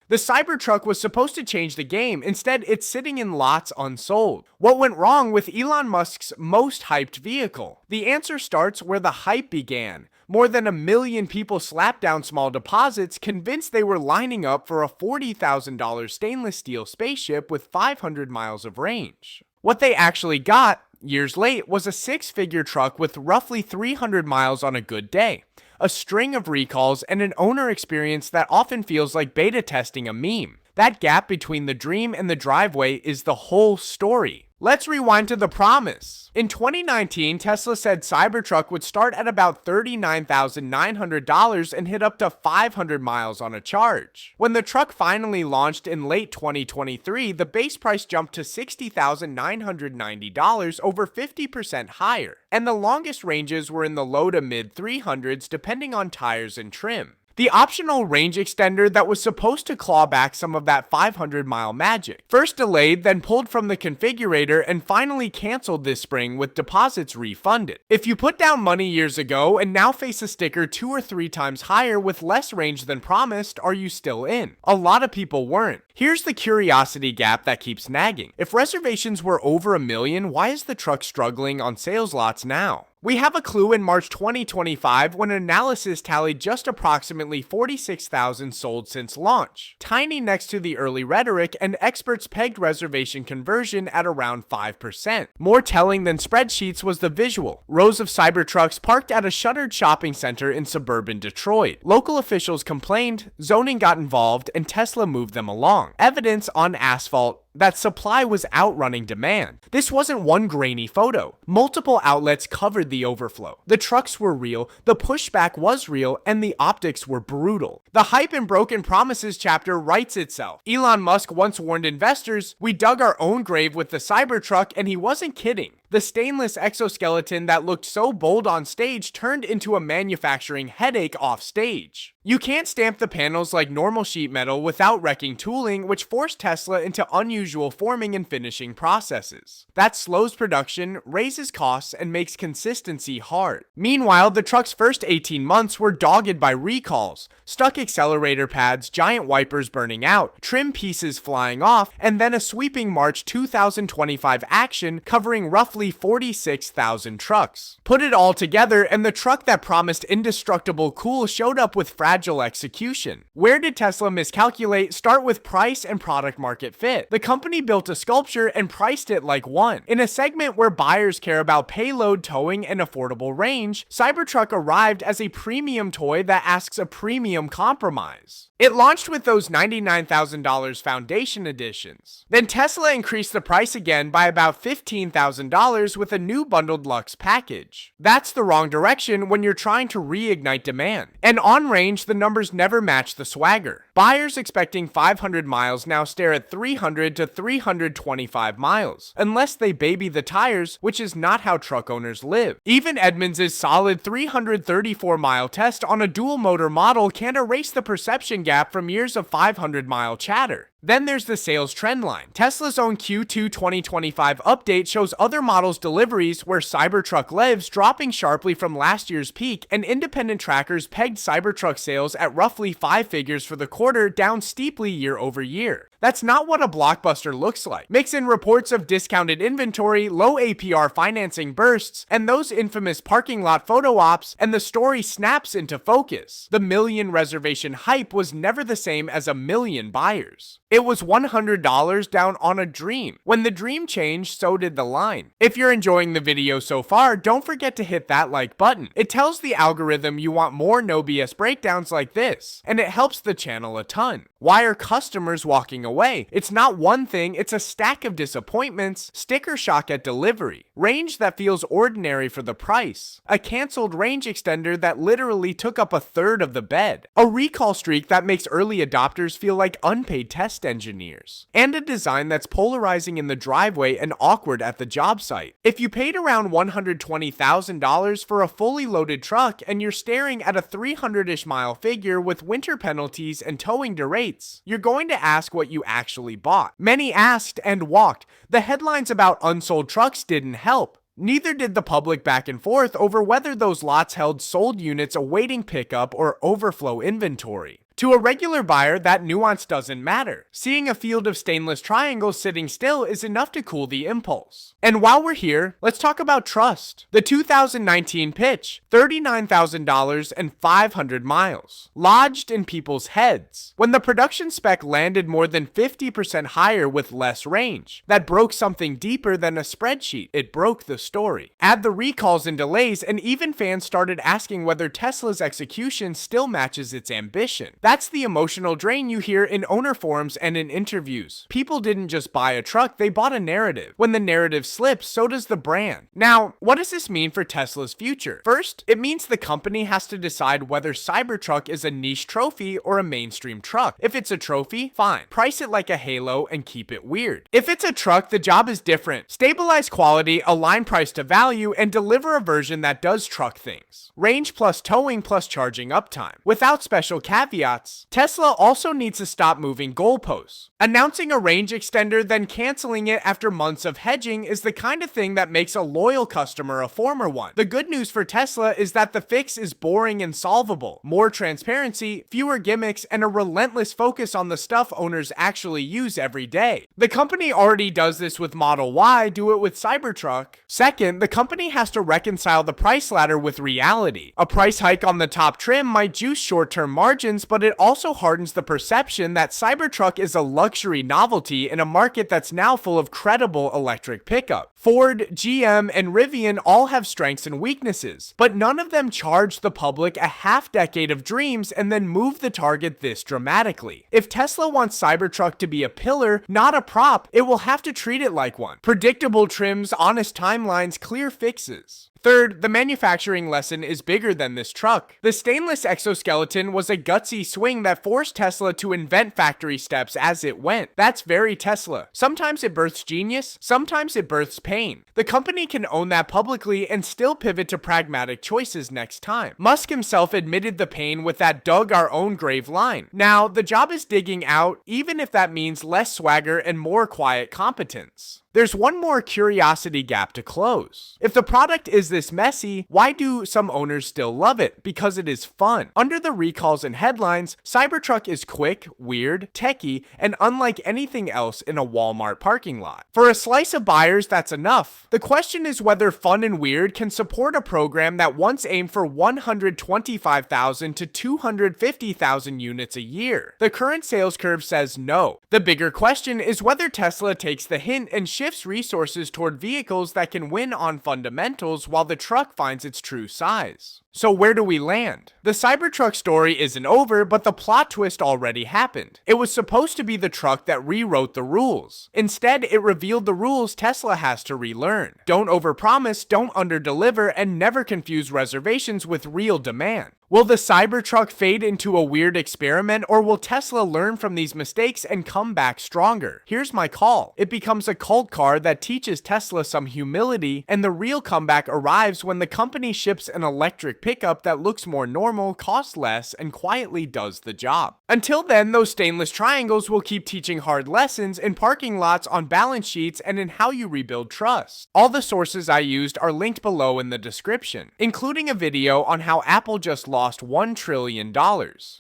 The Cybertruck was supposed to change the game, instead it's sitting in lots unsold. What went wrong with Elon Musk's most hyped vehicle? The answer starts where the hype began. More than 1 million people slapped down small deposits, convinced they were lining up for a $40,000 stainless steel spaceship with 500 miles of range. What they actually got, years late, was a 6-figure truck with roughly 300 miles on a good day, a string of recalls, and an owner experience that often feels like beta testing a meme. That gap between the dream and the driveway is the whole story. Let's rewind to the promise. In 2019, Tesla said Cybertruck would start at about $39,900 and hit up to 500 miles on a charge. When the truck finally launched in late 2023, the base price jumped to $60,990, over 50% higher, and the longest ranges were in the low to mid 300s depending on tires and trim. The optional range extender that was supposed to claw back some of that 500-mile magic. First delayed, then pulled from the configurator, and finally canceled this spring with deposits refunded. If you put down money years ago and now face a sticker 2 or 3 times higher with less range than promised, are you still in? A lot of people weren't. Here's the curiosity gap that keeps nagging. If reservations were over 1 million, why is the truck struggling on sales lots now? We have a clue in March 2025 when analysis tallied just approximately 46,000 sold since launch, tiny next to the early rhetoric, and experts pegged reservation conversion at around 5%. More telling than spreadsheets was the visual. Rows of Cybertrucks parked at a shuttered shopping center in suburban Detroit. Local officials complained, zoning got involved, and Tesla moved them along. Evidence on asphalt that supply was outrunning demand. This wasn't one grainy photo. Multiple outlets covered the overflow. The trucks were real, the pushback was real, and the optics were brutal. The hype and broken promises chapter writes itself. Elon Musk once warned investors, "We dug our own grave with the Cybertruck," and he wasn't kidding. The stainless exoskeleton that looked so bold on stage turned into a manufacturing headache off stage. You can't stamp the panels like normal sheet metal without wrecking tooling, which forced Tesla into unusual forming and finishing processes. That slows production, raises costs, and makes consistency hard. Meanwhile, the truck's first 18 months were dogged by recalls, stuck accelerator pads, giant wipers burning out, trim pieces flying off, and then a sweeping March 2025 action covering roughly 46,000 trucks. Put it all together, and the truck that promised indestructible cool showed up with fragile execution. Where did Tesla miscalculate? Start with price and product market fit. The company built a sculpture and priced it like one. In a segment where buyers care about payload, towing, and affordable range, Cybertruck arrived as a premium toy that asks a premium compromise. It launched with those $99,000 foundation editions. Then Tesla increased the price again by about $15,000 with a new bundled Luxe package. That's the wrong direction when you're trying to reignite demand. And on range, the numbers never match the swagger. Buyers expecting 500 miles now stare at 300 to 325 miles, unless they baby the tires, which is not how truck owners live. Even Edmunds' solid 334-mile test on a dual-motor model can't erase the perception gap from years of 500-mile chatter. Then there's the sales trend line. Tesla's own Q2 2025 update shows other models' deliveries where Cybertruck lives dropping sharply from last year's peak, and independent trackers pegged Cybertruck sales at roughly 5 figures for the quarter, down steeply year over year. That's not what a blockbuster looks like. Mix in reports of discounted inventory, low APR financing bursts, and those infamous parking lot photo ops, and the story snaps into focus. The million reservation hype was never the same as 1 million buyers. It was $100 down on a dream. When the dream changed, so did the line. If you're enjoying the video so far, don't forget to hit that like button. It tells the algorithm you want more no BS breakdowns like this, and it helps the channel a ton. Why are customers walking away? It's not one thing, it's a stack of disappointments, sticker shock at delivery, range that feels ordinary for the price, a canceled range extender that literally took up 1/3 of the bed, a recall streak that makes early adopters feel like unpaid test engineers, and a design that's polarizing in the driveway and awkward at the job site. If you paid around $120,000 for a fully loaded truck and you're staring at a 300-ish mile figure with winter penalties and towing derates, you're going to ask what you actually bought. Many asked and walked. The headlines about unsold trucks didn't help. Neither did the public back and forth over whether those lots held sold units awaiting pickup or overflow inventory. To a regular buyer, that nuance doesn't matter. Seeing a field of stainless triangles sitting still is enough to cool the impulse. And while we're here, let's talk about trust. The 2019 pitch, $39,000 and 500 miles, lodged in people's heads. When the production spec landed more than 50% higher with less range, that broke something deeper than a spreadsheet. It broke the story. Add the recalls and delays, and even fans started asking whether Tesla's execution still matches its ambition. That's the emotional drain you hear in owner forums and in interviews. People didn't just buy a truck, they bought a narrative. When the narrative slips, so does the brand. Now, what does this mean for Tesla's future? First, it means the company has to decide whether Cybertruck is a niche trophy or a mainstream truck. If it's a trophy, fine. Price it like a Halo and keep it weird. If it's a truck, the job is different. Stabilize quality, align price to value, and deliver a version that does truck things. Range plus towing plus charging uptime. Without special caveats, Tesla also needs to stop moving goalposts. Announcing a range extender, then canceling it after months of hedging is the kind of thing that makes a loyal customer a former one. The good news for Tesla is that the fix is boring and solvable. More transparency, fewer gimmicks, and a relentless focus on the stuff owners actually use every day. The company already does this with Model Y, do it with Cybertruck. Second, the company has to reconcile the price ladder with reality. A price hike on the top trim might juice short-term margins, but it also hardens the perception that Cybertruck is a luxury novelty in a market that's now full of credible electric pickup. Ford, GM, and Rivian all have strengths and weaknesses, but none of them charge the public a half-decade of dreams and then move the target this dramatically. If Tesla wants Cybertruck to be a pillar, not a prop, it will have to treat it like one. Predictable trims, honest timelines, clear fixes. Third, the manufacturing lesson is bigger than this truck. The stainless exoskeleton was a gutsy swing that forced Tesla to invent factory steps as it went. That's very Tesla. Sometimes it births genius, sometimes it births pain. The company can own that publicly and still pivot to pragmatic choices next time. Musk himself admitted the pain with that "dug our own grave" line. Now, the job is digging out, even if that means less swagger and more quiet competence. There's one more curiosity gap to close. If the product is this messy, why do some owners still love it? Because it is fun. Under the recalls and headlines, Cybertruck is quick, weird, techy, and unlike anything else in a Walmart parking lot. For a slice of buyers, that's enough. The question is whether fun and weird can support a program that once aimed for 125,000 to 250,000 units a year. The current sales curve says no. The bigger question is whether Tesla takes the hint and shifts resources toward vehicles that can win on fundamentals while the truck finds its true size. So where do we land? The Cybertruck story isn't over, but the plot twist already happened. It was supposed to be the truck that rewrote the rules. Instead, it revealed the rules Tesla has to relearn. Don't overpromise, don't underdeliver, and never confuse reservations with real demand. Will the Cybertruck fade into a weird experiment, or will Tesla learn from these mistakes and come back stronger? Here's my call. It becomes a cult car that teaches Tesla some humility, and the real comeback arrives when the company ships an electric pickup that looks more normal, costs less, and quietly does the job. Until then, those stainless triangles will keep teaching hard lessons in parking lots, on balance sheets, and in how you rebuild trust. All the sources I used are linked below in the description, including a video on how Apple just lost $1 trillion.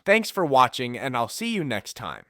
Thanks for watching, and I'll see you next time.